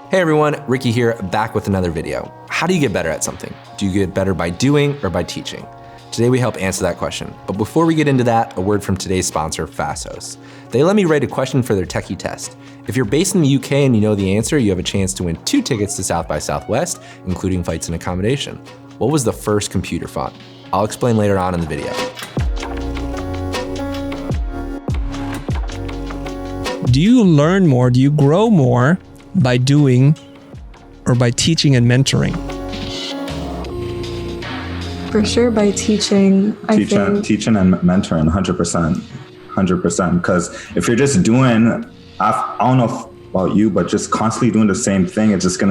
Hey everyone, Ricky here, back with another video. How do you get better at something? Do you get better by doing or by teaching? Today we help answer that question. But before we get into that, a word from today's sponsor, Fasos. They let me write a question for their techie test. If you're based in the UK and you know the answer, you have a chance to win 2 tickets to South by Southwest, including flights and accommodation. What was the first computer font? I'll explain later on in the video. Do you learn more, do you grow more by doing or by teaching and mentoring? For sure by teaching, Teaching and mentoring, 100%. Because if you're just doing, I don't know about you, but just constantly doing the same thing, it's just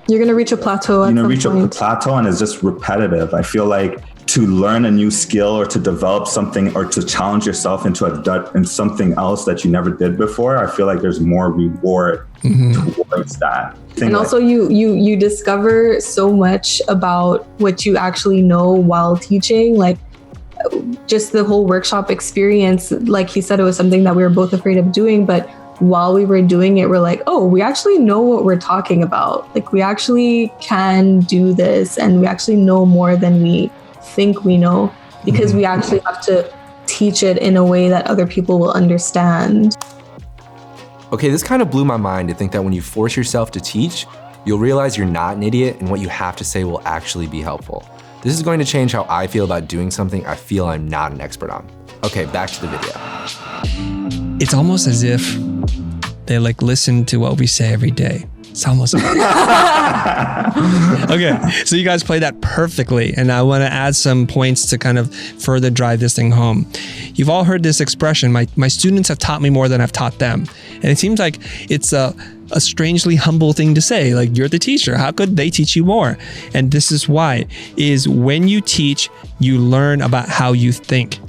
you're gonna reach a plateau at some point. a plateau and it's just repetitive. I feel like to learn a new skill or to develop something or to challenge yourself in something else that you never did before, I feel like there's more reward towards that. And also you discover so much about what you actually know while teaching, like just the whole workshop experience. Like he said, it was something that we were both afraid of doing, but while we were doing it, we're like, oh, we actually know what we're talking about. Like we actually can do this and we actually know more than we think we know, because we actually have to teach it in a way that other people will understand. Okay, this kind of blew my mind to think that when you force yourself to teach, you'll realize you're not an idiot and what you have to say will actually be helpful. This is going to change how I feel about doing something I feel I'm not an expert on. Okay, back to the video. It's almost as if they listen to what we say every day. It's almost okay, so you guys play that perfectly, and I want to add some points to kind of further drive this thing home. You've all heard this expression, my students have taught me more than I've taught them. And it seems like it's a strangely humble thing to say, like, you're the teacher, how could they teach you more? And this is why, is when you teach, you learn about how you think,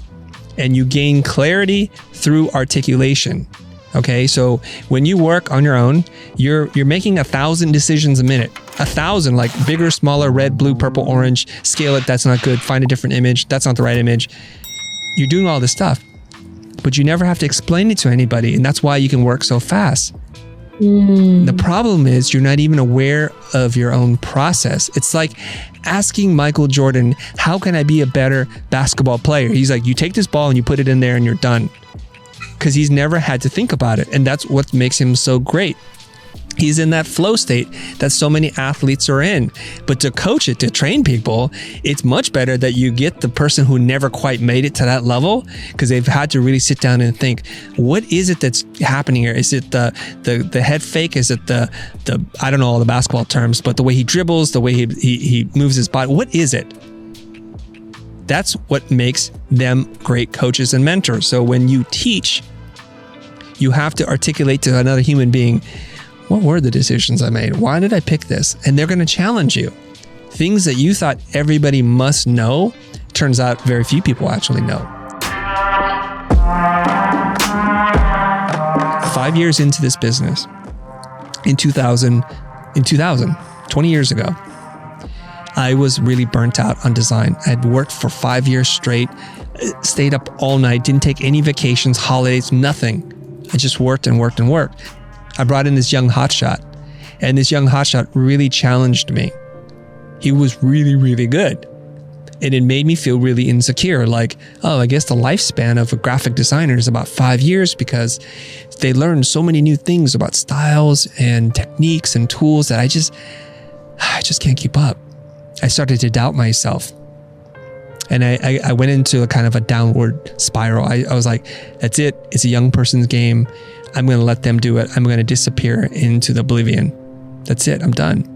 and you gain clarity through articulation. Okay, so when you work on your own, you're making 1,000 decisions a minute. 1,000, like bigger, smaller, red, blue, purple, orange, scale it, that's not good, find a different image, that's not the right image. You're doing all this stuff, but you never have to explain it to anybody, and that's why you can work so fast. The problem is you're not even aware of your own process. It's like asking Michael Jordan, how can I be a better basketball player? He's like, you take this ball and you put it in there and you're done. Because he's never had to think about it. And that's what makes him so great. He's in that flow state that so many athletes are in. But to coach it, to train people, it's much better that you get the person who never quite made it to that level, because they've had to really sit down and think, what is it that's happening here? Is it the head fake? Is it the I don't know all the basketball terms, but the way he dribbles, the way he moves his body, what is it? That's what makes them great coaches and mentors. So when you teach, you have to articulate to another human being, what were the decisions I made? Why did I pick this? And they're going to challenge you. Things that you thought everybody must know, turns out very few people actually know. 5 years into this business, in 2000, 20 years ago, I was really burnt out on design. I had worked for 5 years straight, stayed up all night, didn't take any vacations, holidays, nothing. I just worked and worked and worked. I brought in this young hotshot, and this young hotshot really challenged me. He was really, really good. And it made me feel really insecure, like, oh, I guess the lifespan of a graphic designer is about 5 years, because they learn so many new things about styles and techniques and tools that I just can't keep up. I started to doubt myself. And I went into a kind of a downward spiral. I was like, that's it. It's a young person's game. I'm going to let them do it. I'm going to disappear into the oblivion. That's it. I'm done.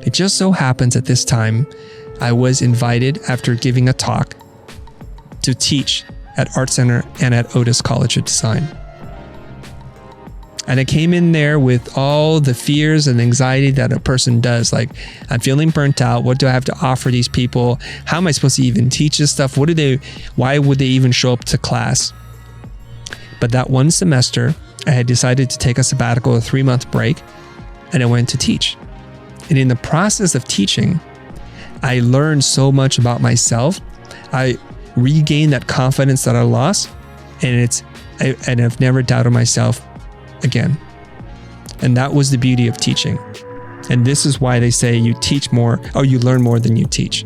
It just so happens at this time, I was invited after giving a talk to teach at Art Center and at Otis College of Design. And I came in there with all the fears and anxiety that a person does. Like, I'm feeling burnt out. What do I have to offer these people? How am I supposed to even teach this stuff? Why would they even show up to class? But that one semester, I had decided to take a sabbatical, a 3-month break, and I went to teach. And in the process of teaching, I learned so much about myself. I regained that confidence that I lost, and I've never doubted myself again. And that was the beauty of teaching. And this is why they say you teach more, or you learn more than you teach.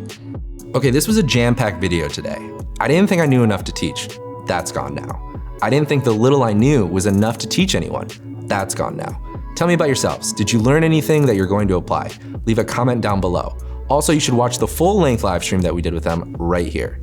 Okay, this was a jam-packed video today. I didn't think I knew enough to teach. That's gone now. I didn't think the little I knew was enough to teach anyone. That's gone now. Tell me about yourselves. Did you learn anything that you're going to apply? Leave a comment down below. Also, you should watch the full-length live stream that we did with them right here.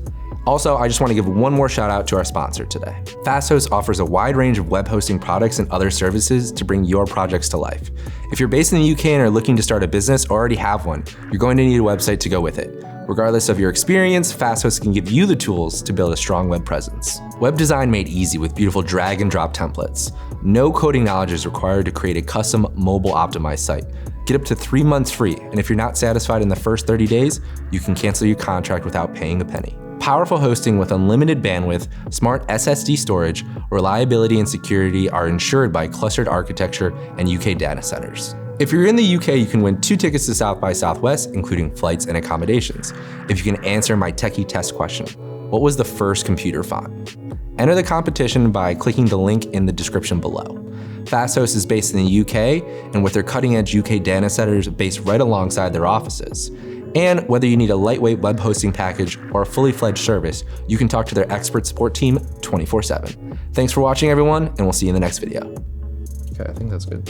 Also, I just want to give one more shout out to our sponsor today. Fasthost offers a wide range of web hosting products and other services to bring your projects to life. If you're based in the UK and are looking to start a business or already have one, you're going to need a website to go with it. Regardless of your experience, Fasthost can give you the tools to build a strong web presence. Web design made easy with beautiful drag and drop templates. No coding knowledge is required to create a custom mobile optimized site. Get up to 3 months free, and if you're not satisfied in the first 30 days, you can cancel your contract without paying a penny. Powerful hosting with unlimited bandwidth, smart SSD storage, reliability and security are ensured by clustered architecture and UK data centers. If you're in the UK, you can win 2 tickets to South by Southwest, including flights and accommodations, if you can answer my techie test question. What was the first computer font? Enter the competition by clicking the link in the description below. Fasthost is based in the UK, and with their cutting-edge UK data centers based right alongside their offices. And whether you need a lightweight web hosting package or a fully fledged service, you can talk to their expert support team 24/7. Thanks for watching, everyone, and we'll see you in the next video. Okay, I think that's good.